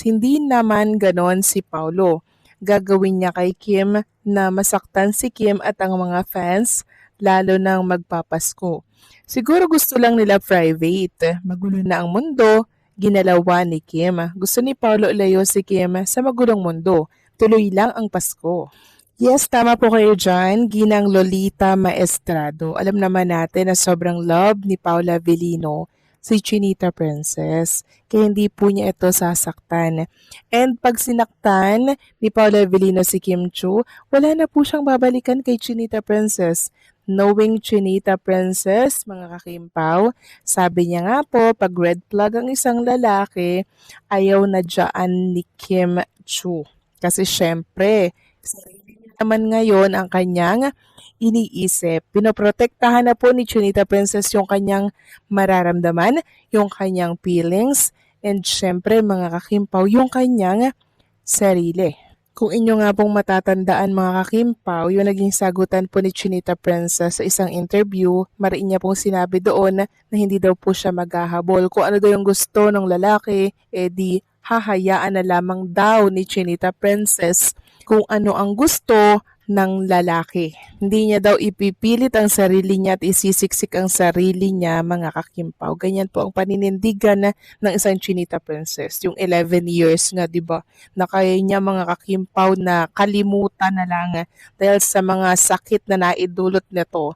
Hindi naman ganon si Paulo. Gagawin niya kay Kim na masaktan si Kim at ang mga fans lalo nang magpapasko. Siguro gusto lang nila private. Magulo na ang mundo, ginalawa ni Kim. Gusto ni Paulo ilayo si Kim sa magulong mundo. Tuloy lang ang Pasko. Yes, tama po kayo dyan. Ginang Lolita Maestrado. Alam naman natin na sobrang love ni Paula Avellino si Chinita Princess. Kaya hindi po niya ito sasaktan. And pag sinaktan ni Paula Avellino si Kim Chu, wala na po siyang babalikan kay Chinita Princess. Knowing Chinita Princess, mga kakimpaw, sabi niya nga po, pag red flag ang isang lalaki, ayaw na dyan ni Kim Chu. Kasi syempre, naman ngayon ang kanyang iniisip. Pinoprotektahan na po ni Chinita Princess yung kanyang mararamdaman, yung kanyang feelings, and syempre mga kakimpaw, yung kanyang sarili. Kung inyo nga pong matatandaan mga kakimpaw, yung naging sagutan po ni Chinita Princess sa isang interview, mariin niya pong sinabi doon na hindi daw po siya maghahabol. Kung ano daw yung gusto ng lalaki, di hahayaan na lamang daw ni Chinita Princess kung ano ang gusto ng lalaki. Hindi niya daw ipipilit ang sarili niya at isisiksik ang sarili niya, mga kakimpaw. Ganyan po ang paninindigan ng isang Chinita Princess. Yung 11 years nga, di ba? Na kaya niya, mga kakimpaw, na kalimutan na lang dahil sa mga sakit na naidulot nito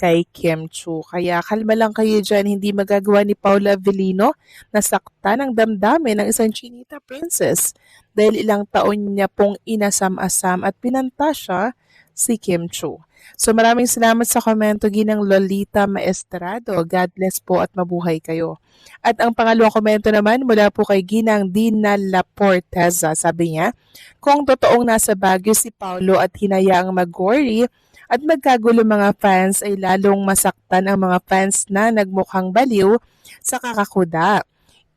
kay Kim Chu. Kaya kalma lang kayo dyan, hindi magagawa ni Paula Avellino na saktan ang damdamin ng isang Chinita Princess dahil ilang taon niya pong inasam-asam at pinanta siya si Kim Chu. So maraming salamat sa komento ginang Lolita Maestrado. God bless po at mabuhay kayo. At ang pangalawang komento naman mula po kay ginang Dina Laporteza. Sabi niya, kung totoong nasa Baguio si Paulo at hinayaang mag-worry at magkagulo mga fans ay lalong masaktan ang mga fans na nagmukhang baliw sa kakakuda.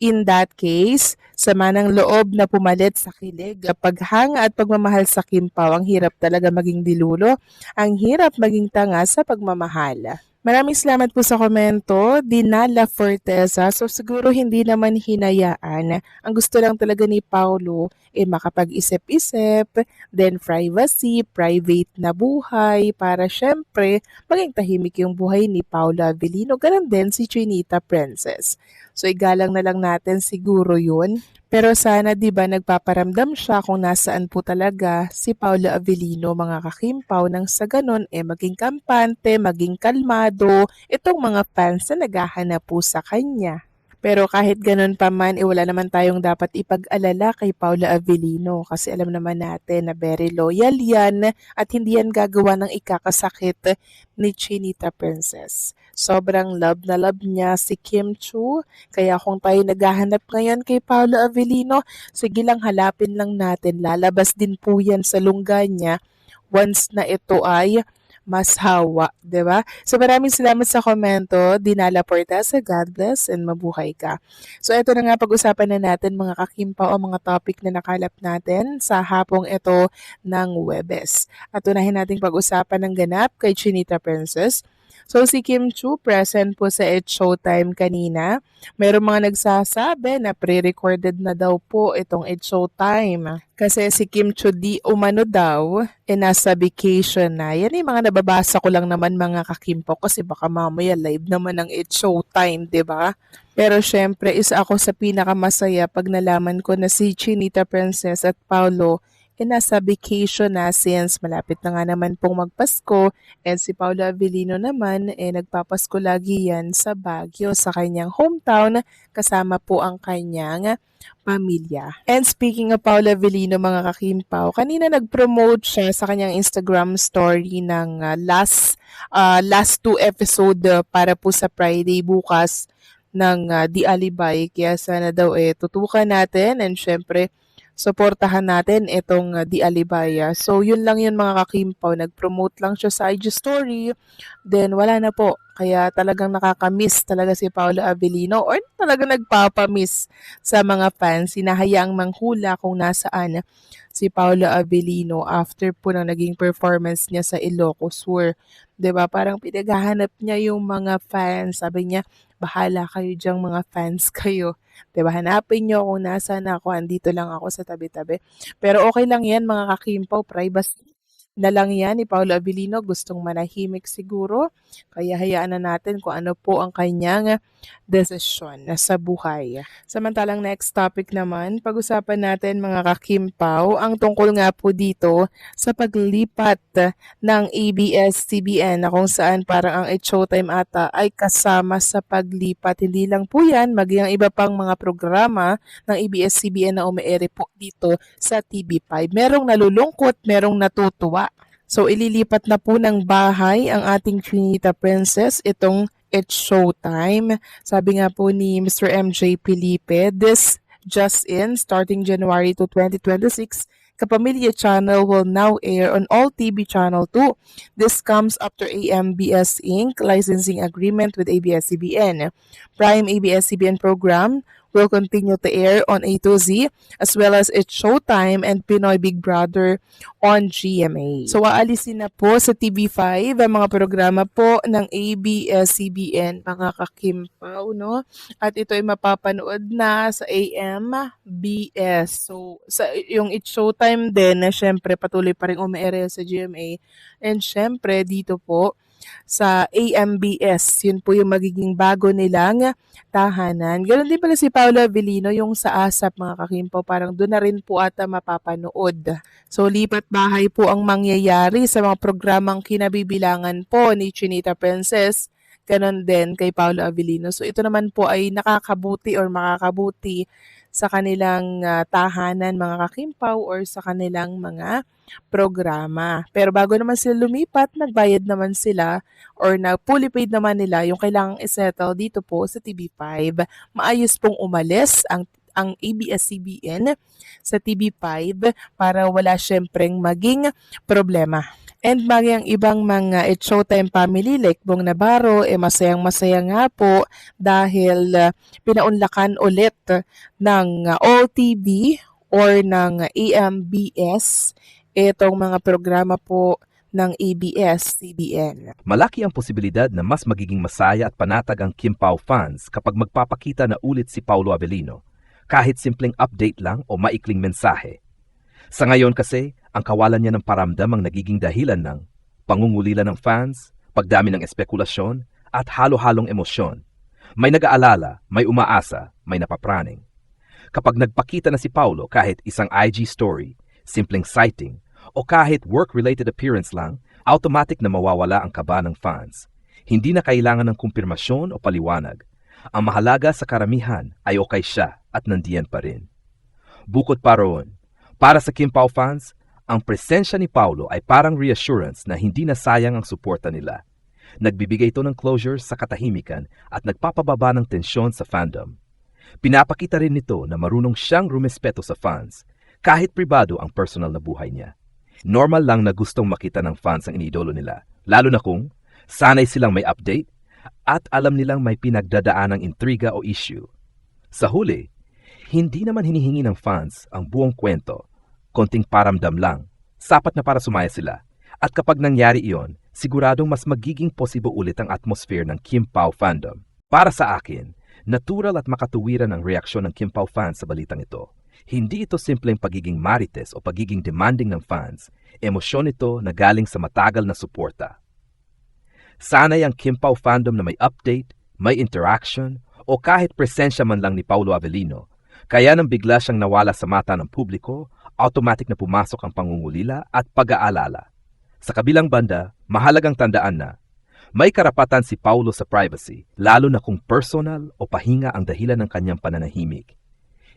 In that case, sama ng loob na pumalit sa kilig. Paghanga at pagmamahal sa Kimpaw, ang hirap talaga maging dilulo. Ang hirap maging tanga sa pagmamahal. Maraming salamat po sa komento, Dinala Forteza. So siguro hindi naman hinayaan. Ang gusto lang talaga ni Paulo makapag-isip-isip, then privacy, private na buhay, para syempre maging tahimik yung buhay ni Paula Avellino. Ganon din si Chinita Princess. So igalang na lang natin siguro yun. Pero sana 'di ba nagpaparamdam siya kung nasaan po talaga si Paula Avellino, mga kakimpaw, nang sa ganon maging kampante, maging kalmado itong mga fans na naghahanap po sa kanya. Pero kahit ganun pa man, wala naman tayong dapat ipag-alala kay Paula Avellino kasi alam naman natin na very loyal yan at hindi yan gagawa ng ikakasakit ni Chinita Princess. Sobrang love na love niya si Kim Chu, kaya kung tayo naghahanap ngayon kay Paula Avellino, sige lang halapin lang natin, lalabas din po yan sa lungga niya once na ito ay mas hawa, di ba? So maraming salamat sa komento, Dinala Portasa, God bless and mabuhay ka. So ito na nga pag-usapan na natin mga kakimpaw o mga topic na nakalap natin sa hapong ito ng Webes. At unahin nating pag-usapan ng ganap kay Chinita Princess. So si Kim Chu present po sa It's Showtime kanina. Mayroong mga nagsasabi na pre-recorded na daw po itong It's Showtime. Kasi si Kim Chu di umano daw, nasa vacation na. Yan yung mga nababasa ko lang naman mga kakimpaw kasi baka mamaya live naman ang It's Showtime, di ba? Pero syempre isa ako sa pinakamasaya pag nalaman ko na si Chinita Princess at Paulo nasa vacation na since malapit na nga naman pong magpasko, and si Paula Avellino naman nagpapasko lagi yan sa Baguio sa kanyang hometown kasama po ang kanyang pamilya. And speaking of Paula Avellino mga kakimpaw, kanina nag-promote siya sa kanyang Instagram story ng last 2 episode para po sa Friday bukas ng The Alibay. Kaya sana daw tutukan natin and syempre suportahan natin itong The Alibaya. So, yun lang yun mga kakimpaw. Nag-promote lang siya sa IG story. Then, wala na po. Kaya talagang nakakamiss talaga si Paula Avellino or talagang nagpapamiss sa mga fans. Hinahayaang manghula kung nasaan si Paula Avellino after po ng naging performance niya sa Ilocos Sur. 'Di ba? Parang pinaghahanap niya yung mga fans. Sabi niya, bahala kayo diyang mga fans kayo. 'Di ba, hanapin niyo kung nasaan ako, andito lang ako sa tabi-tabi. Pero okey lang 'yan mga kakimpaw, privacy na lang 'yan ni Paolo Abilino, gustong manahimik siguro, kaya hayaan na natin kung ano po ang kanyang desisyon sa buhay. Samantalang next topic naman, pag-usapan natin mga kakimpaw, ang tungkol nga po dito sa paglipat ng ABS-CBN na kung saan parang ang It's Showtime ata ay kasama sa paglipat. Hindi lang po yan, maging ang iba pang mga programa ng ABS-CBN na umeere po dito sa TV5. Merong nalulungkot, merong natutuwa. So ililipat na po ng bahay ang ating Trinita Princess, itong It's Showtime. Sabi nga po ni Mr. MJ Felipe, this just in, starting January 2, 2026, Kapamilya Channel will now air on all TV Channel 2. This comes after AMBS Inc. licensing agreement with ABS-CBN. Prime ABS-CBN program will continue to air on A to Z as well as It's Showtime and Pinoy Big Brother on GMA. So aalisin na po sa TV5 ang mga programa po ng ABS-CBN, mga kakimpaw, no? At ito ay mapapanood na sa AMBS. So sa yung It's Showtime din na syempre patuloy pa rin umeere sa GMA, and syempre dito po sa AMBS. Yun po yung magiging bago nilang tahanan. Ganon din pala si Paolo Abilino, yung sa ASAP mga kakimpaw, parang doon na rin po ata mapapanood. So lipat bahay po ang mangyayari sa mga programang kinabibilangan po ni Chinita Princess, ganon din kay Paolo Abilino. So ito naman po ay nakakabuti or makakabuti sa kanilang tahanan mga kakimpaw or sa kanilang mga programa. Pero bago naman sila lumipat, nagbayad naman sila or na fully paid naman nila yung kailangang isettle dito po sa TV5. Maayos pong umalis ang ABS-CBN sa TV5 para wala syempreng maging problema. And bagay ang ibang mga It's Showtime family like Bong Navarro, masayang-masaya nga po dahil pinaunlakan ulit ng All TV or ng AMBS itong mga programa po ng ABS-CBN. Malaki ang posibilidad na mas magiging masaya at panatag ang Kim Pao fans kapag magpapakita na ulit si Paolo Abilino, kahit simpleng update lang o maikling mensahe. Sa ngayon kasi, ang kawalan niya ng paramdam ang nagiging dahilan ng pangungulila ng fans, pagdami ng espekulasyon, at halo-halong emosyon. May nag-aalala, may umaasa, may napapraning. Kapag nagpakita na si Paolo kahit isang IG story, simpleng sighting, o kahit work-related appearance lang, automatic na mawawala ang kaba ng fans. Hindi na kailangan ng kumpirmasyon o paliwanag. Ang mahalaga sa karamihan ay okay siya at nandiyan pa rin. Bukod pa roon, para sa Kim Pao fans, ang presensya ni Paolo ay parang reassurance na hindi na sayang ang suporta nila. Nagbibigay ito ng closure sa katahimikan at nagpapababa ng tensyon sa fandom. Pinapakita rin nito na marunong siyang rumespeto sa fans, kahit pribado ang personal na buhay niya. Normal lang na gustong makita ng fans ang iniidolo nila, lalo na kung sanay silang may update at alam nilang may pinagdadaanang intriga o issue. Sa huli, hindi naman hinihingi ng fans ang buong kwento. Konting paramdam lang, sapat na para sumaya sila. At kapag nangyari iyon, siguradong mas magiging posible ulit ang atmosphere ng Kim Pao fandom. Para sa akin, natural at makatuwiran ang reaksyon ng Kim Pao fans sa balitang ito. Hindi ito simpleng pagiging marites o pagiging demanding ng fans. Emosyon ito na galing sa matagal na suporta. Sanay ang Kim Pao fandom na may update, may interaction, o kahit presensya man lang ni Paolo Abilino. Kaya nang bigla siyang nawala sa mata ng publiko, automatic na pumasok ang pangungulila at pag-aalala. Sa kabilang banda, mahalagang tandaan na may karapatan si Paolo sa privacy, lalo na kung personal o pahinga ang dahilan ng kanyang pananahimik.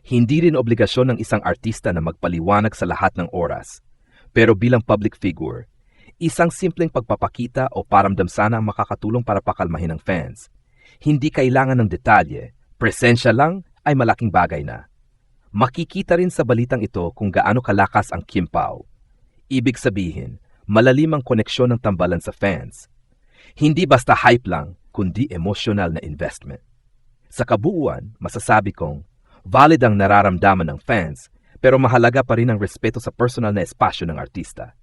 Hindi rin obligasyon ng isang artista na magpaliwanag sa lahat ng oras. Pero bilang public figure, isang simpleng pagpapakita o paramdam sana ang makakatulong para pakalmahin ang fans. Hindi kailangan ng detalye, presensya lang ay malaking bagay na. Makikita rin sa balitang ito kung gaano kalakas ang Kim Pao. Ibig sabihin, malalim ang koneksyon ng tambalan sa fans. Hindi basta hype lang, kundi emotional na investment. Sa kabuuan, masasabi kong, valid ang nararamdaman ng fans, pero mahalaga pa rin ang respeto sa personal na espasyo ng artista.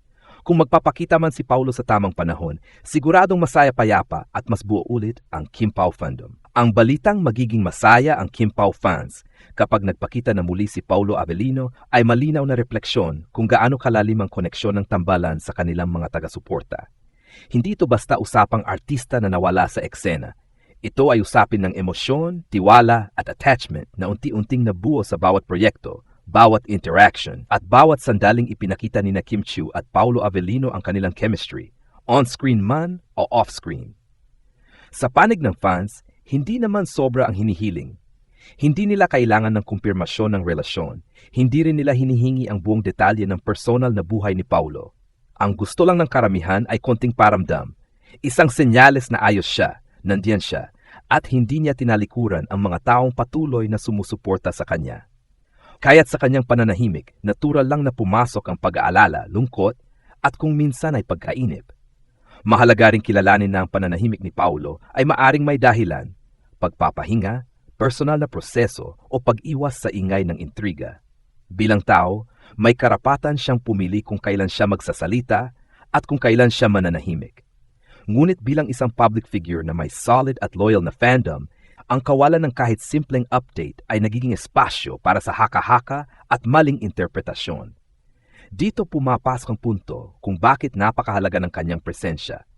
Kung magpapakita man si Paulo sa tamang panahon, siguradong masaya payapa at mas buo ulit ang Kim Pao fandom. Ang balitang magiging masaya ang Kim Pao fans kapag nagpakita na muli si Paulo Avellino ay malinaw na refleksyon kung gaano kalalim ang koneksyon ng tambalan sa kanilang mga taga-suporta. Hindi ito basta usapang artista na nawala sa eksena. Ito ay usapin ng emosyon, tiwala at attachment na unti-unting nabuo sa bawat proyekto, bawat interaction at bawat sandaling ipinakita ni Kim Chiu at Paulo Avellino ang kanilang chemistry, on-screen man o off-screen. Sa panig ng fans, hindi naman sobra ang hinihiling. Hindi nila kailangan ng kumpirmasyon ng relasyon. Hindi rin nila hinihingi ang buong detalye ng personal na buhay ni Paulo. Ang gusto lang ng karamihan ay konting paramdam. Isang senyales na ayos siya, nandiyan siya, at hindi niya tinalikuran ang mga taong patuloy na sumusuporta sa kanya. Kaya't sa kanyang pananahimik, natural lang na pumasok ang pag-aalala, lungkot, at kung minsan ay pagkainip. Mahalaga ring kilalanin na ang pananahimik ni Paulo ay maaring may dahilan, pagpapahinga, personal na proseso o pag-iwas sa ingay ng intriga. Bilang tao, may karapatan siyang pumili kung kailan siya magsasalita at kung kailan siya mananahimik. Ngunit bilang isang public figure na may solid at loyal na fandom, ang kawalan ng kahit simpleng update ay nagiging espasyo para sa haka-haka at maling interpretasyon. Dito pumapasok ang punto kung bakit napakahalaga ng kanyang presensya.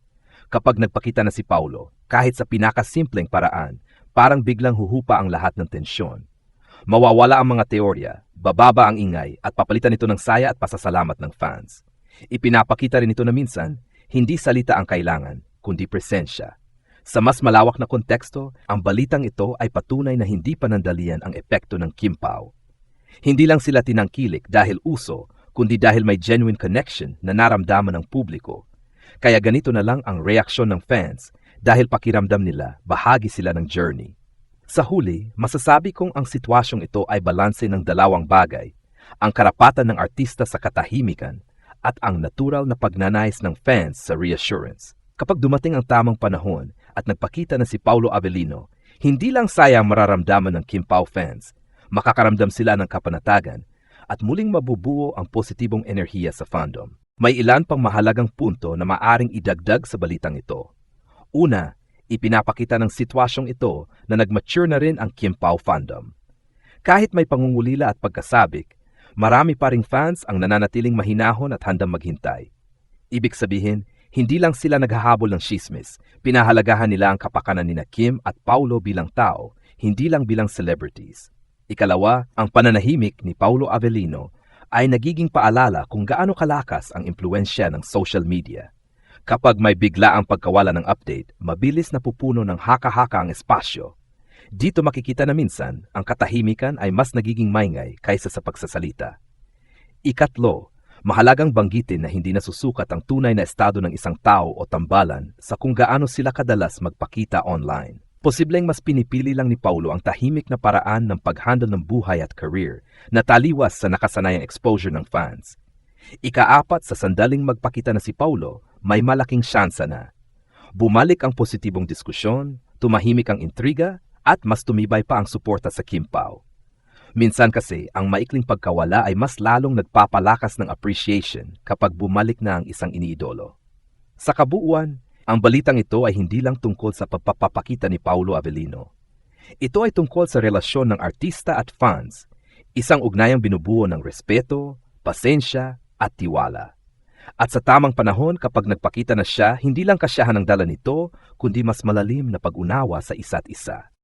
Kapag nagpakita na si Paulo, kahit sa pinakasimpleng paraan, parang biglang huhupa ang lahat ng tensyon. Mawawala ang mga teorya, bababa ang ingay at papalitan ito ng saya at pasasalamat ng fans. Ipinapakita rin ito na minsan, hindi salita ang kailangan, kundi presensya. Sa mas malawak na konteksto, ang balitang ito ay patunay na hindi panandalian ang epekto ng Kim Pao. Hindi lang sila tinangkilik dahil uso, kundi dahil may genuine connection na naramdaman ng publiko. Kaya ganito na lang ang reaksyon ng fans dahil pakiramdam nila bahagi sila ng journey. Sa huli, masasabi kong ang sitwasyong ito ay balanse ng dalawang bagay, ang karapatan ng artista sa katahimikan at ang natural na pagnanais ng fans sa reassurance. Kapag dumating ang tamang panahon at nagpakita na si Paulo Avellino, hindi lang sayang mararamdaman ng Kim Pao fans, makakaramdam sila ng kapanatagan at muling mabubuo ang positibong enerhiya sa fandom. May ilan pang mahalagang punto na maaring idagdag sa balitang ito. Una, ipinapakita ng sitwasyong ito na nag-mature na rin ang Kim Pao fandom. Kahit may pangungulila at pagkasabik, marami pa ring fans ang nananatiling mahinahon at handang maghintay. Ibig sabihin, hindi lang sila naghahabol ng chismis, pinahalagahan nila ang kapakanan ni Kim at Paulo bilang tao, hindi lang bilang celebrities. Ikalawa, ang pananahimik ni Paulo Avellino ay nagiging paalala kung gaano kalakas ang impluensya ng social media. Kapag may bigla ang pagkawala ng update, mabilis na pupuno ng haka-haka ang espasyo. Dito makikita na minsan, ang katahimikan ay mas nagiging maingay kaysa sa pagsasalita. Ikatlo, mahalagang banggitin na hindi nasusukat ang tunay na estado ng isang tao o tambalan sa kung gaano sila kadalas magpakita online. Posibleng mas pinipili lang ni Paulo ang tahimik na paraan ng pag-handle ng buhay at career na taliwas sa nakasanayang exposure ng fans. Ikaapat, sa sandaling magpakita na si Paulo, may malaking syansa na bumalik ang positibong diskusyon, tumahimik ang intriga, at mas tumibay pa ang suporta sa Kim Pao. Minsan kasi, ang maikling pagkawala ay mas lalong nagpapalakas ng appreciation kapag bumalik na ang isang iniidolo. Sa kabuuan, ang balitang ito ay hindi lang tungkol sa pagpapakita ni Paulo Avellino. Ito ay tungkol sa relasyon ng artista at fans, isang ugnayang binubuo ng respeto, pasensya, at tiwala. At sa tamang panahon kapag nagpakita na siya, hindi lang kasiyahan ang dala nito, kundi mas malalim na pag-unawa sa isa't isa.